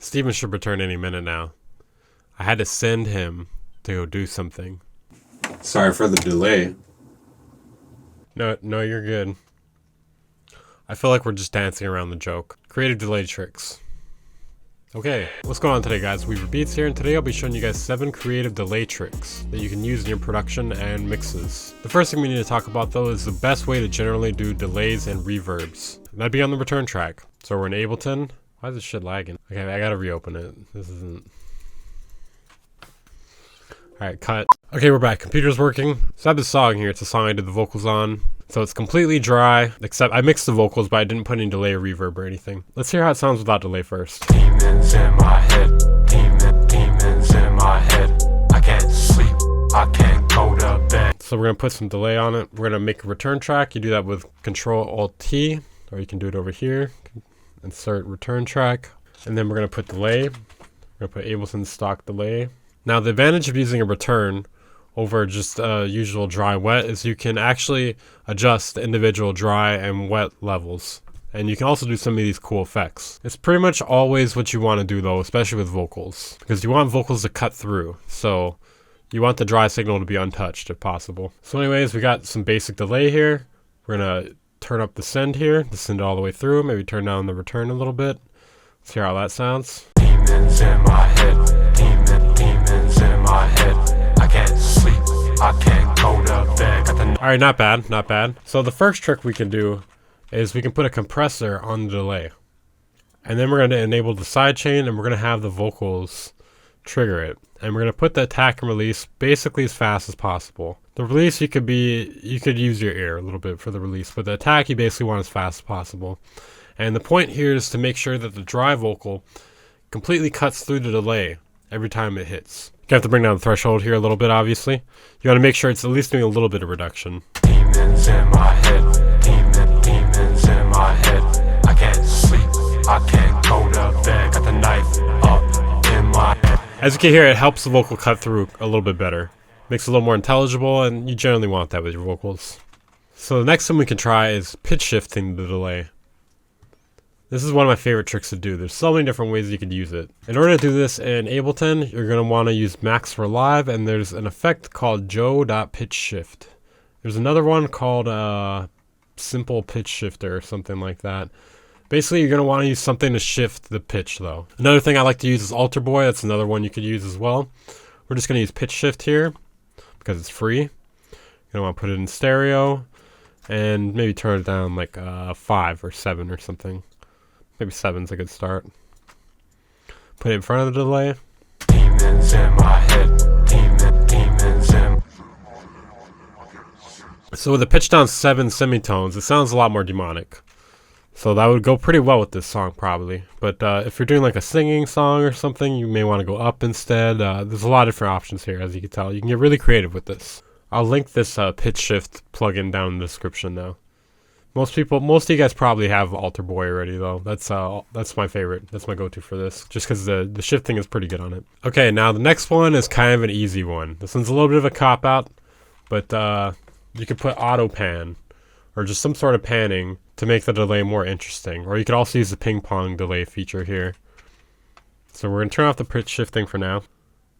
Steven should return any minute now. I had to send him to go do something. Sorry for the delay. No, you're good. I feel like we're just dancing around the joke. Creative delay tricks. Okay, what's going on today, guys? Weaver Beats here, and today I'll be showing you guys 7 creative delay tricks that you can use in your production and mixes. The first thing we need to talk about, though, is the best way to generally do delays and reverbs. And that'd be on the return track. So we're in Ableton. Why is this shit lagging? Okay, I gotta reopen it. This isn't... Alright, cut. Okay, we're back. Computer's working. So I have this song here. It's a song I did the vocals on. So it's completely dry, except I mixed the vocals, but I didn't put any delay or reverb or anything. Let's hear how it sounds without delay first. Demons in my head, demons in my head. I can't sleep, I can't go to bed. So we're gonna put some delay on it. We're gonna make a return track. You do that with Control-Alt-T, or you can do it over here. Insert return track, and then we're gonna put delay. We're gonna put Ableton stock delay. Now the advantage of using a return over just usual dry wet is you can actually adjust the individual dry and wet levels, and you can also do some of these cool effects. It's pretty much always what you want to do, though, especially with vocals, because you want vocals to cut through, so you want the dry signal to be untouched if possible. So anyways, we got some basic delay here. We're gonna turn up the send here, the send all the way through, maybe turn down the return a little bit. Let's hear how that sounds. Demons in my head, demons in my head. I can't sleep, I can't go to bed. Alright, not bad, not bad. So the first trick we can do is we can put a compressor on the delay. And then we're going to enable the sidechain, and we're going to have the vocals trigger it. And we're going to put the attack and release basically as fast as possible. The release you could use your ear a little bit for the release, but the attack you basically want as fast as possible. And the point here is to make sure that the dry vocal completely cuts through the delay every time it hits. You have to bring down the threshold here a little bit, obviously. You want to make sure it's at least doing a little bit of reduction. Demons in my head, demons in my head. I can't sleep, I can't go to bed. Got the knife up in my head. As you can hear, it helps the vocal cut through a little bit better. Makes it a little more intelligible, and you generally want that with your vocals. So the next thing we can try is pitch shifting the delay. This is one of my favorite tricks to do. There's so many different ways you could use it. In order to do this in Ableton, you're going to want to use Max for Live, and there's an effect called Joe.PitchShift. There's another one called Simple Pitch Shifter or something like that. Basically, you're going to want to use something to shift the pitch, though. Another thing I like to use is Alter Boy. That's another one you could use as well. We're just going to use Pitch Shift here because it's free. You're going to want to put it in stereo and maybe turn it down like 5 or 7 or something. Maybe 7's a good start. Put it in front of the delay. Demons in my head, demons in. So with a pitch down 7 semitones, it sounds a lot more demonic. So that would go pretty well with this song probably. But if you're doing like a singing song or something, you may want to go up instead. There's a lot of different options here, as you can tell. You can get really creative with this. I'll link this pitch shift plugin down in the description though. Most of you guys probably have Alter Boy already, though. That's my favorite. That's my go-to for this, just because the shifting is pretty good on it. Okay, now the next one is kind of an easy one. This one's a little bit of a cop-out, but you could put auto pan, or just some sort of panning to make the delay more interesting. Or you could also use the ping pong delay feature here. So we're gonna turn off the pitch shifting for now,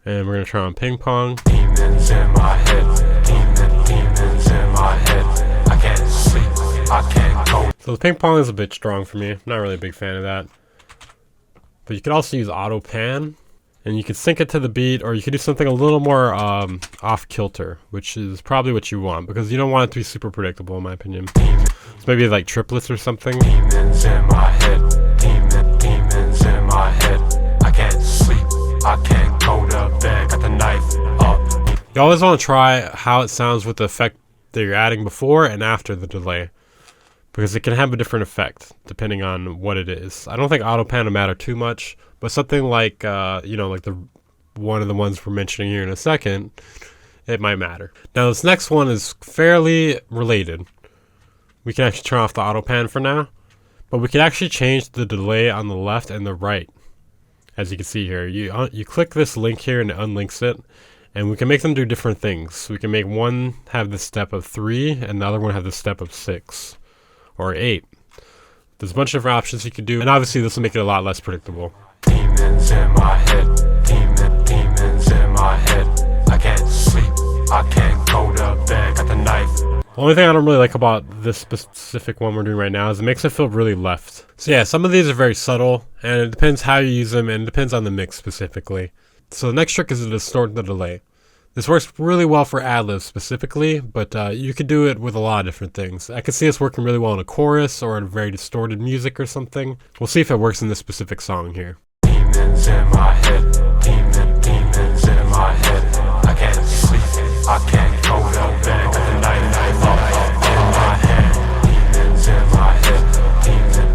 and we're gonna turn on ping pong. Demons in my head, demons in my head. I can't sleep. So the ping pong is a bit strong for me. I'm not really a big fan of that. But you could also use auto pan, and you could sync it to the beat, or you could do something a little more off kilter, which is probably what you want, because you don't want it to be super predictable in my opinion. So maybe like triplets or something. Demons in my head, demons in my head. I can't sleep, I can't go to bed. Got the knife up. You always want to try how it sounds with the effect that you're adding before and after the delay, because it can have a different effect depending on what it is. I don't think auto pan will matter too much, but something like like the one of the ones we're mentioning here in a second, it might matter. Now this next one is fairly related. We can actually turn off the auto pan for now, but we can actually change the delay on the left and the right. As you can see here, you click this link here and it unlinks it. And we can make them do different things. We can make one have the step of 3 and the other one have the step of 6 or 8. There's a bunch of different options you can do, and obviously this will make it a lot less predictable. Demons demons in my head, demons in my head. I can't sleep, I can't go to bed. Got the knife. The only thing I don't really like about this specific one we're doing right now is it makes it feel really left. So yeah, some of these are very subtle, and it depends how you use them, and it depends on the mix specifically. So the next trick is to distort the delay. This works really well for ad-libs specifically, but you could do it with a lot of different things. I could see this working really well in a chorus or in very distorted music or something. We'll see if it works in this specific song here. Demons in my head, demons in my head. I can't sleep, I can't go to bed. Got the knife up in my hand. Demons in my head,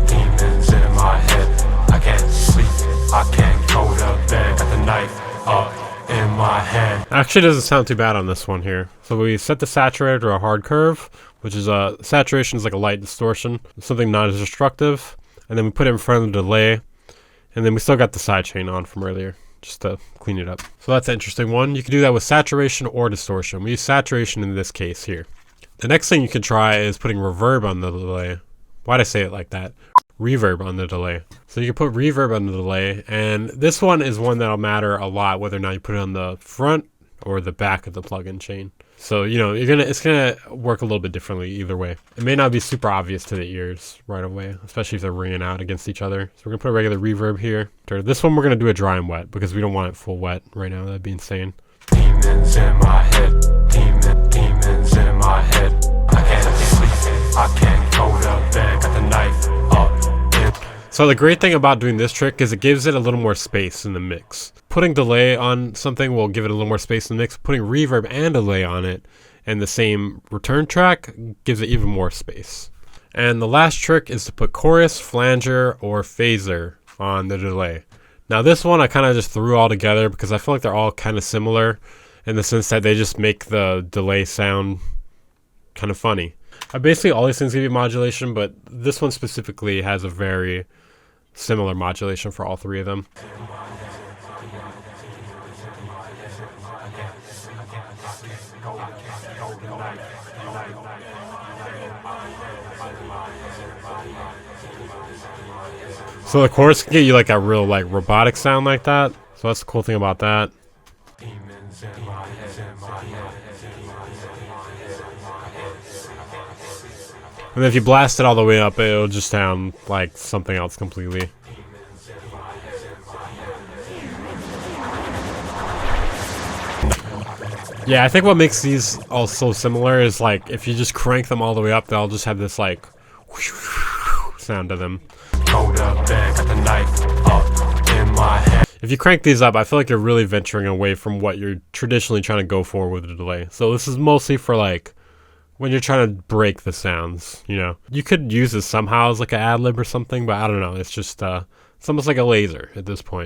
demons in my head. I can't sleep, I can't go to bed. Got the knife up in my hand. Actually doesn't sound too bad on this one here. So we set the saturator to a hard curve, which is saturation is like a light distortion, something non-destructive, and then we put it in front of the delay, and then we still got the sidechain on from earlier, just to clean it up. So that's an interesting one. You can do that with saturation or distortion. We use saturation in this case here. The next thing you can try is putting reverb on the delay. Why'd I say it like that? Reverb on the delay. So you can put reverb on the delay, and this one is one that'll matter a lot whether or not you put it on the front or the back of the plugin chain. So you know it's gonna work a little bit differently either way. It may not be super obvious to the ears right away, especially if they're ringing out against each other. So we're gonna put a regular reverb here. This one we're gonna do a dry and wet because we don't want it full wet right now. That'd be insane. Demons in my head, demons in my head. I can't sleep, I can't go to bed. Got the knife up. So the great thing about doing this trick is it gives it a little more space in the mix. Putting delay on something will give it a little more space in the mix. Putting reverb and delay on it and the same return track gives it even more space. And the last trick is to put chorus, flanger, or phaser on the delay. Now this one I kind of just threw all together because I feel like they're all kind of similar in the sense that they just make the delay sound kind of funny. Basically all these things give you modulation, but this one specifically has a very similar modulation for all three of them. So the chorus can get you like a real like robotic sound like that. So that's the cool thing about that. And if you blast it all the way up, it'll just sound like something else completely. Yeah, I think what makes these all so similar is like if you just crank them all the way up, they'll just have this like sound to them. If you crank these up, I feel like you're really venturing away from what you're traditionally trying to go for with the delay. So this is mostly for like when you're trying to break the sounds, you know. You could use this somehow as like an ad lib or something, but I don't know. It's just it's almost like a laser at this point.